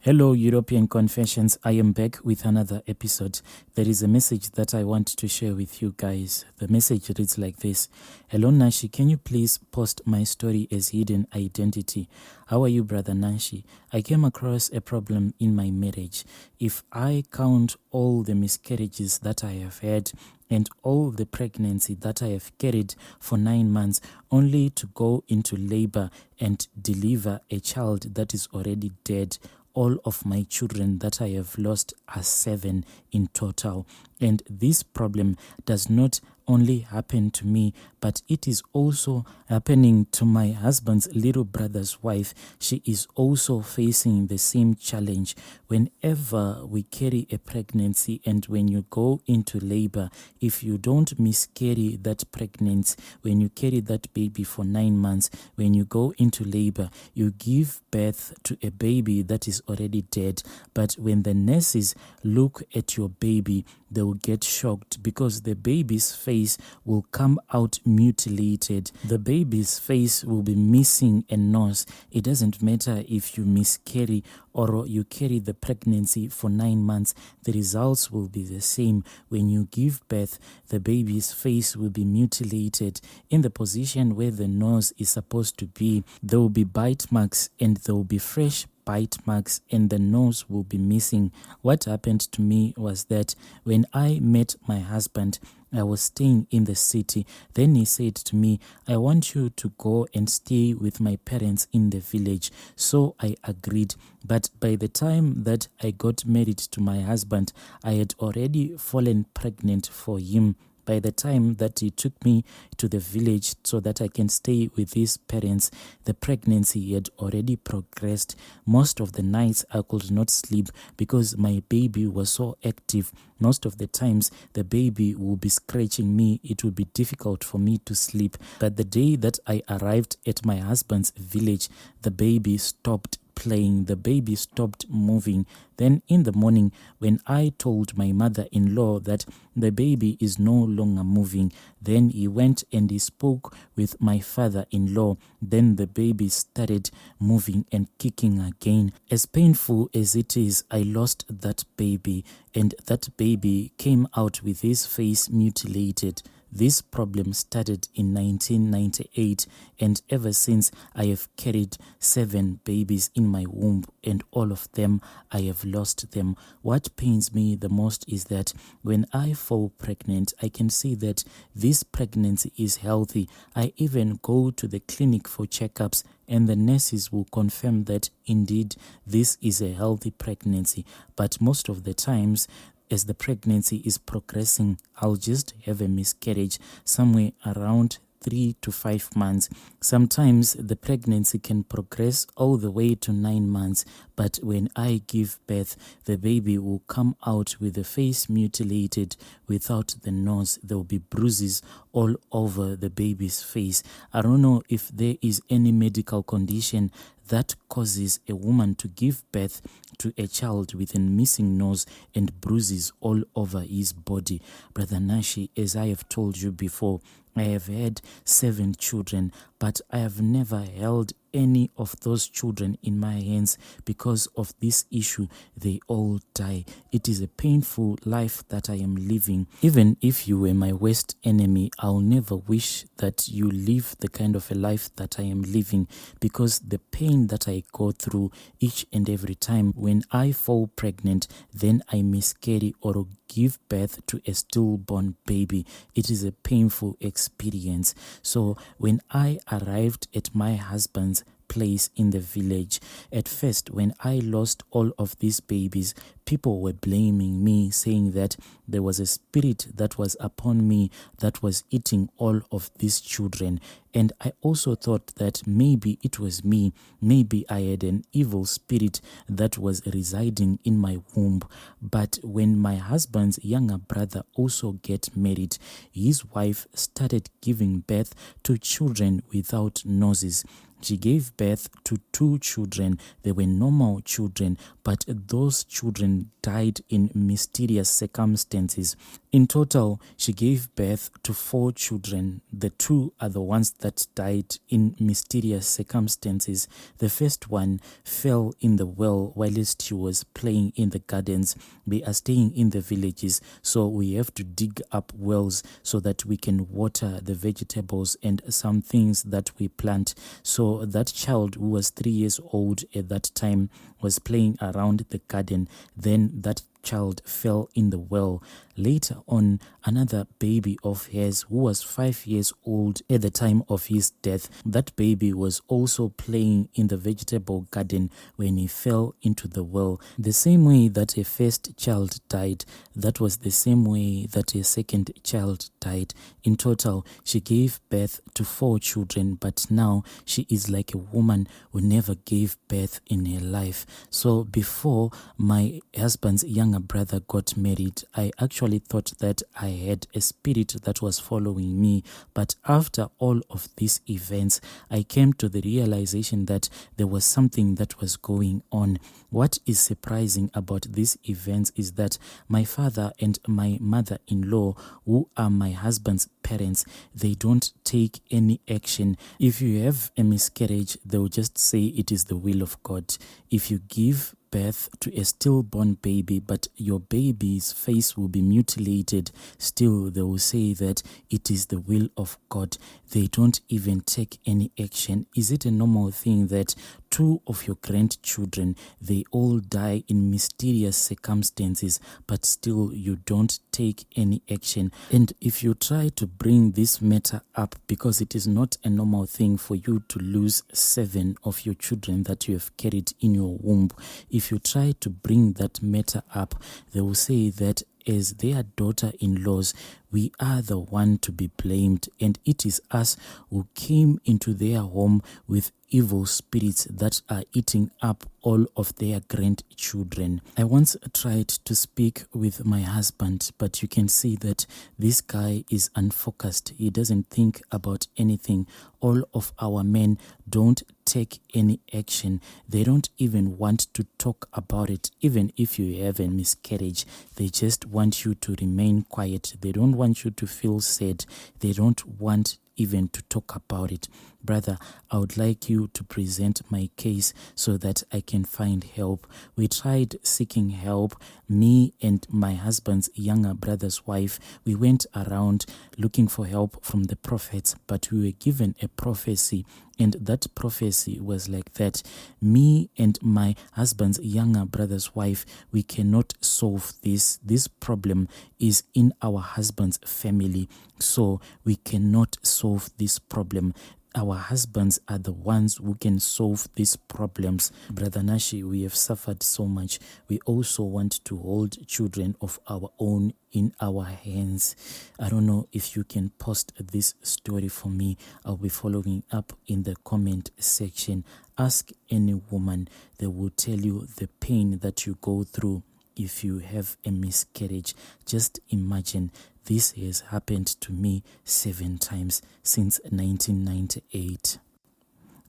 Hello, European Confessions. I am back with another episode. There is a message that I want to share with you guys. The message reads like this. Hello, Nashi. Can you please post my story as hidden identity? How are you, brother Nashi? I came across a problem in my marriage. If I count all the miscarriages that I have had and all the pregnancy that I have carried for 9 months, only to go into labor and deliver a child that is already dead, all of my children that I have lost are 7 in total. And this problem does not only happen to me, but it is also happening to my husband's little brother's wife. She is also facing the same challenge. Whenever we carry a pregnancy and when you go into labor, if you don't miscarry that pregnancy, when you carry that baby for 9 months, when you go into labor, you give birth to a baby that is already dead. But when the nurses look at your baby, they will get shocked because the baby's face will come out mutilated. The baby's face will be missing a nose. It doesn't matter if you miscarry or you carry the pregnancy for 9 months, the results will be the same. When you give birth, the baby's face will be mutilated. In the position where the nose is supposed to be, there will be bite marks and there will be fresh bite marks and the nose will be missing. What happened to me was that when I met my husband, I was staying in the city. Then he said to me, I want you to go and stay with my parents in the village. So I agreed. But by the time that I got married to my husband, I had already fallen pregnant for him. By the time that he took me to the village so that I can stay with his parents, the pregnancy had already progressed. Most of the nights I could not sleep because my baby was so active. Most of the times the baby will be scratching me. It will be difficult for me to sleep. But the day that I arrived at my husband's village, the baby stopped playing, the baby stopped moving. Then in the morning, when I told my mother-in-law that the baby is no longer moving, then he went and he spoke with my father-in-law. Then the baby started moving and kicking again. As painful as it is, I lost that baby, and that baby came out with his face mutilated. This problem started in 1998, and ever since I have carried 7 babies in my womb, and all of them I have lost them. What pains me the most is that when I fall pregnant, I can see that this pregnancy is healthy. I even go to the clinic for checkups, and the nurses will confirm that indeed this is a healthy pregnancy. But most of the times, as the pregnancy is progressing, I'll just have a miscarriage somewhere around 3 to 5 months. Sometimes the pregnancy can progress all the way to 9 months, but when I give birth, the baby will come out with the face mutilated without the nose. There will be bruises all over the baby's face. I don't know if there is any medical condition that causes a woman to give birth to a child with a missing nose and bruises all over his body. Brother Nashi, as I have told you before, I have had 7 children, but I have never held any of those children in my hands because of this issue. They all die. It is a painful life that I am living. Even if you were my worst enemy, I'll never wish that you live the kind of a life that I am living, because the pain that I go through each and every time when I fall pregnant, then I miscarry or give birth to a stillborn baby, it is a painful experience. So when I arrived at my husband's place in the village, at first when I lost all of these babies, people were blaming me, saying that there was a spirit that was upon me that was eating all of these children. And I also thought that maybe it was me. Maybe I had an evil spirit that was residing in my womb. But when my husband's younger brother also get married, his wife started giving birth to children without noses. She gave birth to 2 children. They were normal children, but those children died in mysterious circumstances. In total, she gave birth to 4 children. The 2 are the ones that died in mysterious circumstances. The first one fell in the well whilst she was playing in the gardens. We are staying in the villages, so we have to dig up wells so that we can water the vegetables and some things that we plant. So that child, who was 3 years old at that time, was playing around the garden. Then that child fell in the well. Later on, another baby of hers, who was 5 years old at the time of his death, that baby was also playing in the vegetable garden when he fell into the well. The same way that a first child died, that was the same way that a second child died. In total, she gave birth to 4 children, but now she is like a woman who never gave birth in her life. So before my husband's younger brother got married, I actually thought that I had a spirit that was following me. But after all of these events, I came to the realization that there was something that was going on. What is surprising about these events is that my father and my mother-in-law, who are my husband's parents, they don't take any action. If you have a miscarriage, they'll just say it is the will of God. If you give birth to a stillborn baby, but your baby's face will be mutilated, still they will say that it is the will of God. They don't even take any action. Is it a normal thing that 2 of your grandchildren, they all die in mysterious circumstances, but still you don't take any action? And if you try to bring this matter up, because it is not a normal thing for you to lose 7 of your children that you have carried in your womb, if you try to bring that matter up, they will say that as their daughter-in-laws, we are the one to be blamed, and it is us who came into their home with evil spirits that are eating up all of their grandchildren. I once tried to speak with my husband, but you can see that this guy is unfocused. He doesn't think about anything. All of our men don't take any action. They don't even want to talk about it. Even if you have a miscarriage, they just want you to remain quiet. They don't want you to feel sad. They don't want even to talk about it. Brother, I would like you to present my case so that I can find help. We tried seeking help, me and my husband's younger brother's wife. We went around looking for help from the prophets, but we were given a prophecy, and that prophecy was like that: me and my husband's younger brother's wife, we cannot solve this. This problem is in our husband's family, so we cannot solve this problem. Our husbands are the ones who can solve these problems. Brother Nashi, we have suffered so much. We also want to hold children of our own in our hands. I don't know if you can post this story for me. I'll be following up in the comment section. Ask any woman. They will tell you the pain that you go through if you have a miscarriage. Just imagine, this has happened to me 7 times since 1998.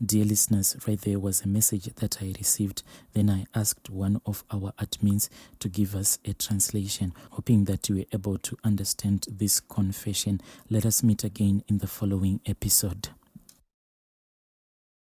Dear listeners, right there was a message that I received. Then I asked one of our admins to give us a translation, hoping that you were able to understand this confession. Let us meet again in the following episode.